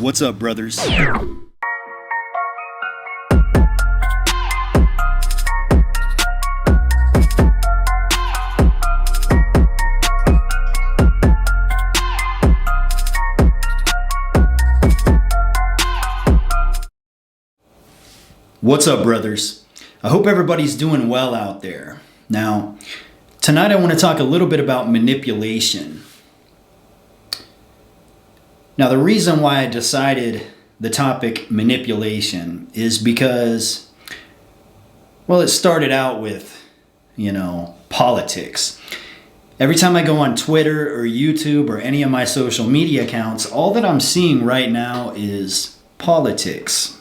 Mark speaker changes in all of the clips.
Speaker 1: What's up, brothers? What's up, brothers? I hope everybody's doing well out there. Now, tonight I want to talk a little bit about manipulation. Now, the reason why I decided the topic manipulation is because, well, it started out with, politics. Every time I go on Twitter or YouTube or any of my social media accounts, all that I'm seeing right now is politics.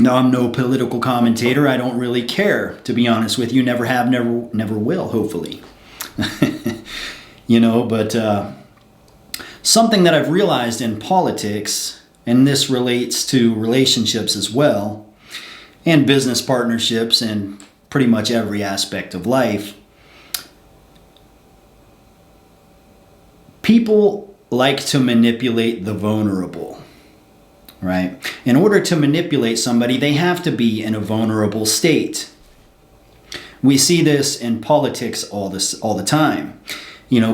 Speaker 1: Now, I'm no political commentator. I don't really care, to be honest with you. Never have, never will, hopefully. But something that I've realized in politics, and this relates to relationships as well, and business partnerships, and pretty much every aspect of life, people like to manipulate the vulnerable. Right? In order to manipulate somebody, they have to be in a vulnerable state. We see this in politics all the time.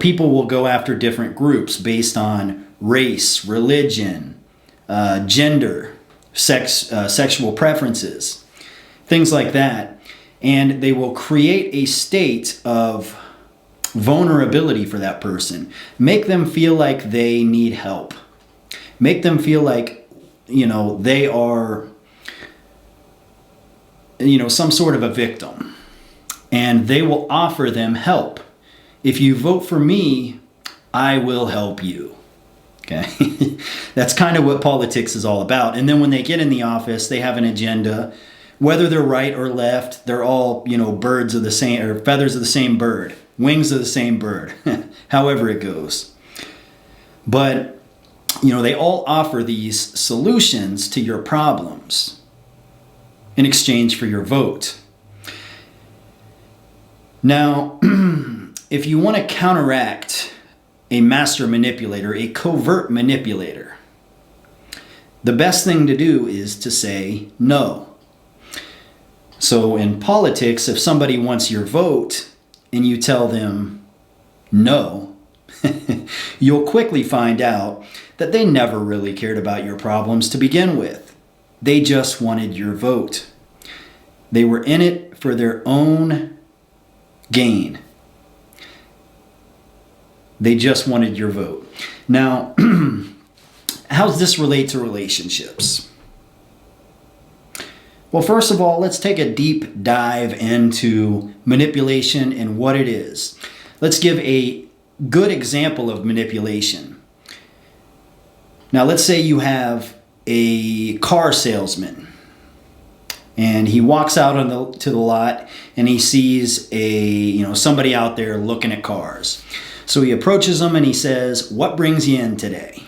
Speaker 1: People will go after different groups based on race, religion, gender, sexual preferences, things like that. And they will create a state of vulnerability for that person. Make them feel like they need help. Make them feel like they are, some sort of a victim. And they will offer them help. If you vote for me, I will help you. Okay? That's kind of what politics is all about. And then when they get in the office, they have an agenda. Whether they're right or left, they're all, birds of the same, or feathers of the same bird, wings of the same bird, however it goes. But they all offer these solutions to your problems in exchange for your vote. Now, if you want to counteract a master manipulator, a covert manipulator, the best thing to do is to say no. So in politics, if somebody wants your vote and you tell them no, you'll quickly find out that they never really cared about your problems to begin with. They just wanted your vote. They were in it for their own gain. They just wanted your vote. Now, how does this relate to relationships? Well, first of all, let's take a deep dive into manipulation and what it is. Let's give a good example of manipulation. Now, let's say you have a car salesman and he walks out to the lot and he sees somebody out there looking at cars. So he approaches them and he says, "What brings you in today?"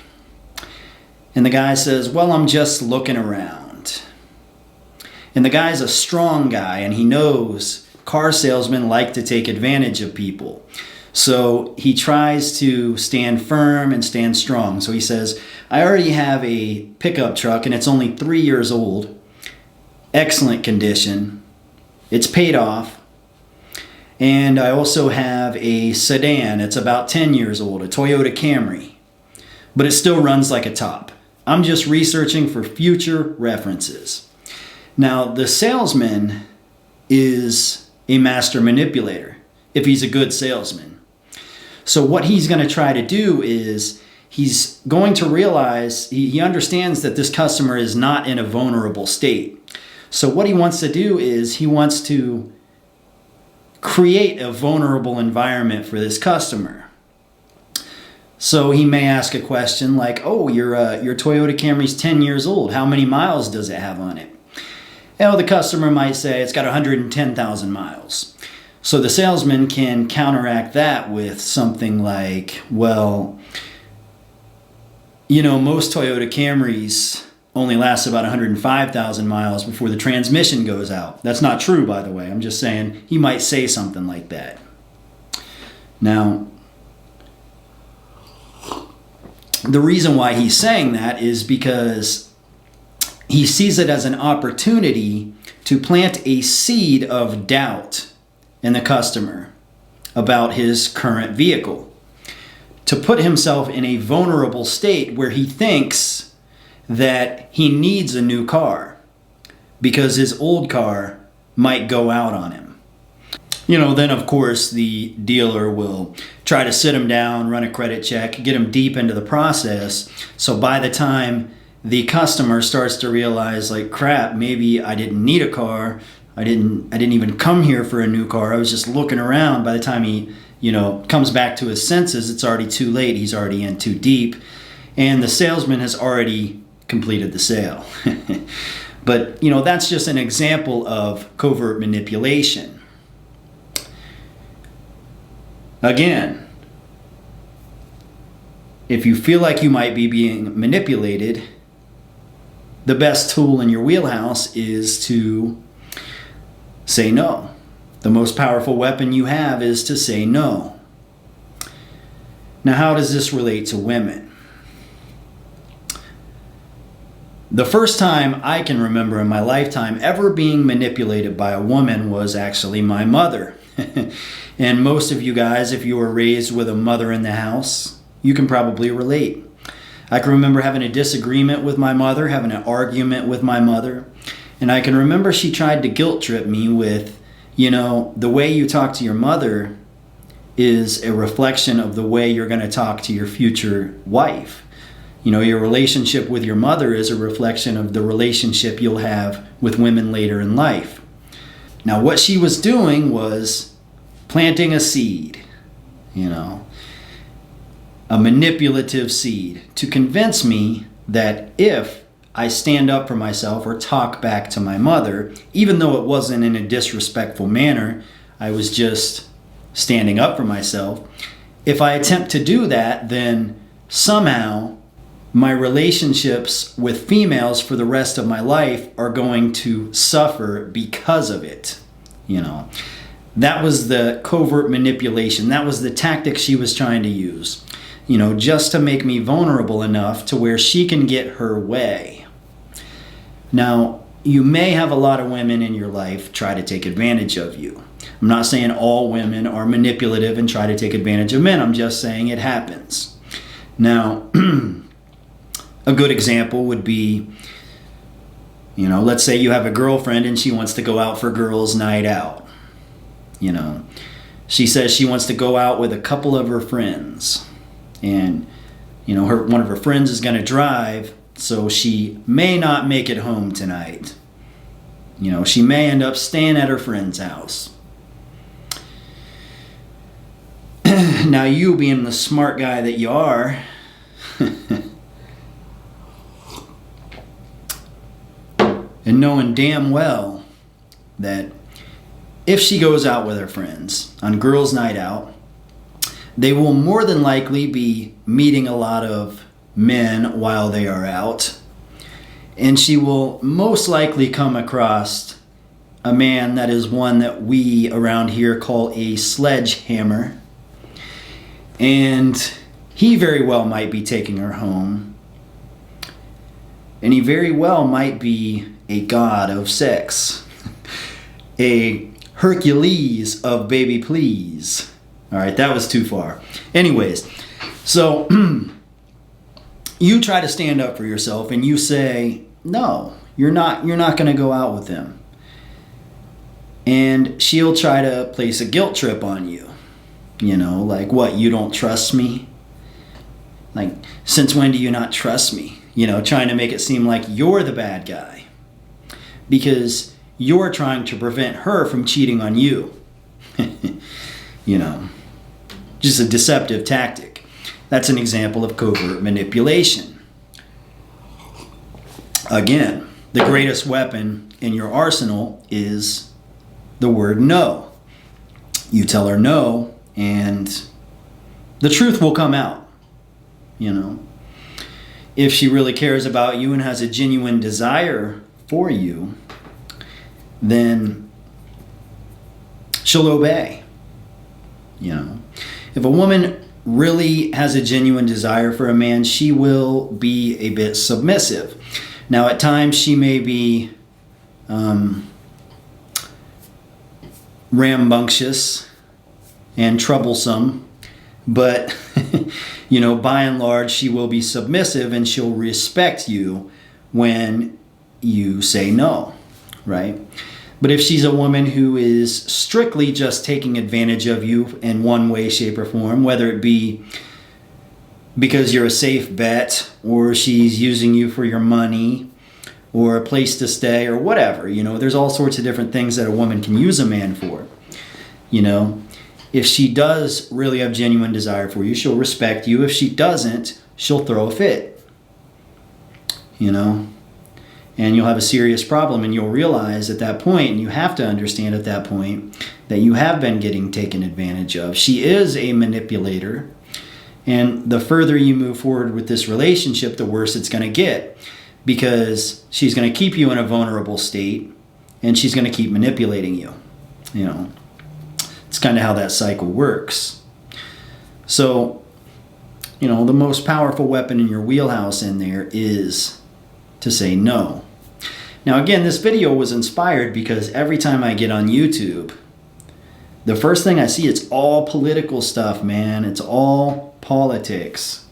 Speaker 1: And the guy says, "Well, I'm just looking around." And the guy's a strong guy and he knows car salesmen like to take advantage of people. So he tries to stand firm and stand strong. So he says, "I already have a pickup truck and it's only 3 years old. Excellent condition. It's paid off. And I also have a sedan. It's about 10 years old, a Toyota Camry. But it still runs like a top. I'm just researching for future references." Now, the salesman is a master manipulator if he's a good salesman. So what he's going to try to do is he's going to realize, he understands that this customer is not in a vulnerable state. So what he wants to do is he wants to create a vulnerable environment for this customer. So he may ask a question like, "Oh, your Toyota Camry's 10 years old. How many miles does it have on it?" The customer might say it's got 110,000 miles. So the salesman can counteract that with something like, "Well, most Toyota Camrys only last about 105,000 miles before the transmission goes out." That's not true, by the way. I'm just saying he might say something like that. Now, the reason why he's saying that is because he sees it as an opportunity to plant a seed of doubt in the customer about his current vehicle, to put himself in a vulnerable state where he thinks that he needs a new car because his old car might go out on him. Then of course the dealer will try to sit him down, run a credit check, get him deep into the process. So by the time the customer starts to realize, like, crap, maybe I didn't need a car. I didn't even come here for a new car. I was just looking around. By the time he, comes back to his senses, it's already too late. He's already in too deep. And the salesman has already completed the sale. But, that's just an example of covert manipulation. Again, if you feel like you might be being manipulated, the best tool in your wheelhouse is to say no. The most powerful weapon you have is to say no. Now, how does this relate to women? The first time I can remember in my lifetime ever being manipulated by a woman was actually my mother. And most of you guys, if you were raised with a mother in the house, you can probably relate. I can remember having a disagreement with my mother, having an argument with my mother. And I can remember she tried to guilt trip me with, the way you talk to your mother is a reflection of the way you're going to talk to your future wife. Your relationship with your mother is a reflection of the relationship you'll have with women later in life. Now, what she was doing was planting a seed, a manipulative seed to convince me that if I stand up for myself or talk back to my mother, even though it wasn't in a disrespectful manner, I was just standing up for myself. If I attempt to do that, then somehow my relationships with females for the rest of my life are going to suffer because of it. That was the covert manipulation. That was the tactic she was trying to use, just to make me vulnerable enough to where she can get her way. Now, you may have a lot of women in your life try to take advantage of you. I'm not saying all women are manipulative and try to take advantage of men. I'm just saying it happens. Now, a good example would be, let's say you have a girlfriend and she wants to go out for girls' night out. She says she wants to go out with a couple of her friends. And, one of her friends is going to drive, so she may not make it home tonight. She may end up staying at her friend's house. Now, you being the smart guy that you are, and knowing damn well that if she goes out with her friends on girls' night out, they will more than likely be meeting a lot of men while they are out. And she will most likely come across a man that is one that we around here call a sledgehammer. And he very well might be taking her home. And he very well might be a god of sex. A Hercules of baby please. All right, that was too far. Anyways, so you try to stand up for yourself and you say, no, you're not going to go out with him. And she'll try to place a guilt trip on you. Like, what, you don't trust me? Like, since when do you not trust me? Trying to make it seem like you're the bad guy. Because you're trying to prevent her from cheating on you. Just a deceptive tactic. That's an example of covert manipulation. Again, the greatest weapon in your arsenal is the word no. You tell her no, and the truth will come out. If she really cares about you and has a genuine desire for you, then she'll obey. If a woman really has a genuine desire for a man, she will be a bit submissive. Now, at times she may be rambunctious and troublesome, but by and large, she will be submissive and she'll respect you when you say no, right? But if she's a woman who is strictly just taking advantage of you in one way, shape, or form, whether it be because you're a safe bet, or she's using you for your money, or a place to stay, or whatever, there's all sorts of different things that a woman can use a man for. If she does really have genuine desire for you, she'll respect you. If she doesn't, she'll throw a fit. And you'll have a serious problem, and you'll realize at that point, and you have to understand at that point, that you have been getting taken advantage of. She is a manipulator, and the further you move forward with this relationship, the worse it's going to get, because she's going to keep you in a vulnerable state, and she's going to keep manipulating you. It's kind of how that cycle works. So, the most powerful weapon in your wheelhouse in there is to say no. Now, again, this video was inspired because every time I get on YouTube, the first thing I see, it's all political stuff, man. It's all politics.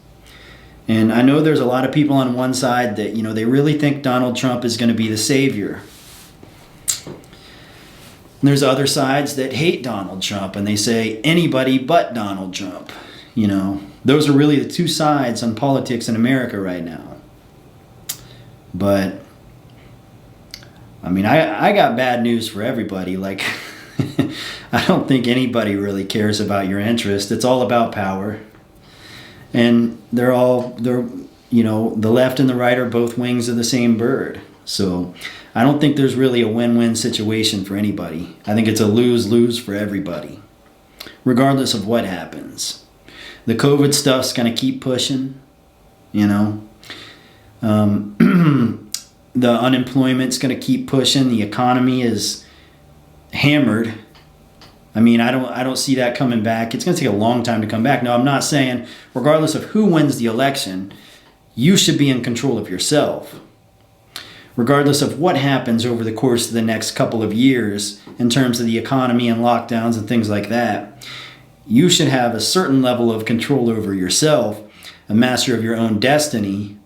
Speaker 1: And I know there's a lot of people on one side that, they really think Donald Trump is going to be the savior. And there's other sides that hate Donald Trump, and they say anybody but Donald Trump. Those are really the two sides on politics in America right now. But, I got bad news for everybody. Like, I don't think anybody really cares about your interest. It's all about power. And they're the left and the right are both wings of the same bird. So I don't think there's really a win-win situation for anybody. I think it's a lose-lose for everybody, regardless of what happens. The COVID stuff's going to keep pushing, The unemployment's going to keep pushing. The economy is hammered. I don't see that coming back. It's going to take a long time to come back. Now, I'm not saying, regardless of who wins the election, you should be in control of yourself. Regardless of what happens over the course of the next couple of years in terms of the economy and lockdowns and things like that, you should have a certain level of control over yourself, a master of your own destiny.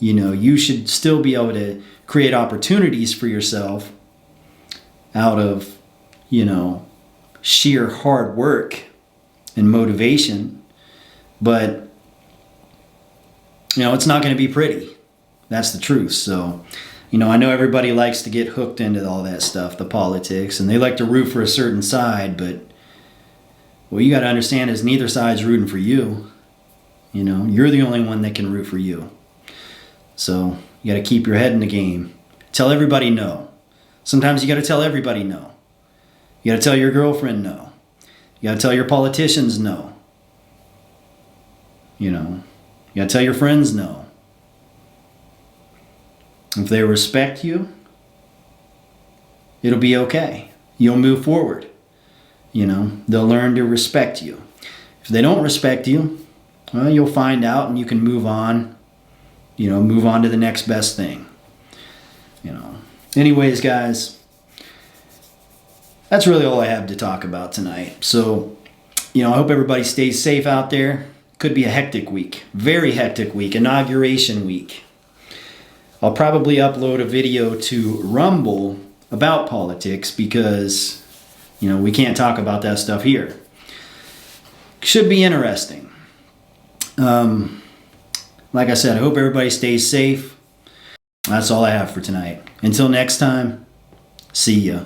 Speaker 1: You should still be able to create opportunities for yourself out of, sheer hard work and motivation. But, it's not going to be pretty. That's the truth. So, I know everybody likes to get hooked into all that stuff, the politics, and they like to root for a certain side, but what you got to understand is neither side's rooting for you. You're the only one that can root for you. So you got to keep your head in the game. Tell everybody no. Sometimes you got to tell everybody no. You got to tell your girlfriend no. You got to tell your politicians no. You got to tell your friends no. If they respect you, it'll be okay. You'll move forward. They'll learn to respect you. If they don't respect you, well, you'll find out and you can move on. Move on to the next best thing. Anyways, guys, that's really all I have to talk about tonight. So, I hope everybody stays safe out there. Could be a hectic week, very hectic week, inauguration week. I'll probably upload a video to Rumble about politics because, we can't talk about that stuff here. Should be interesting. Like I said, I hope everybody stays safe. That's all I have for tonight. Until next time, see ya.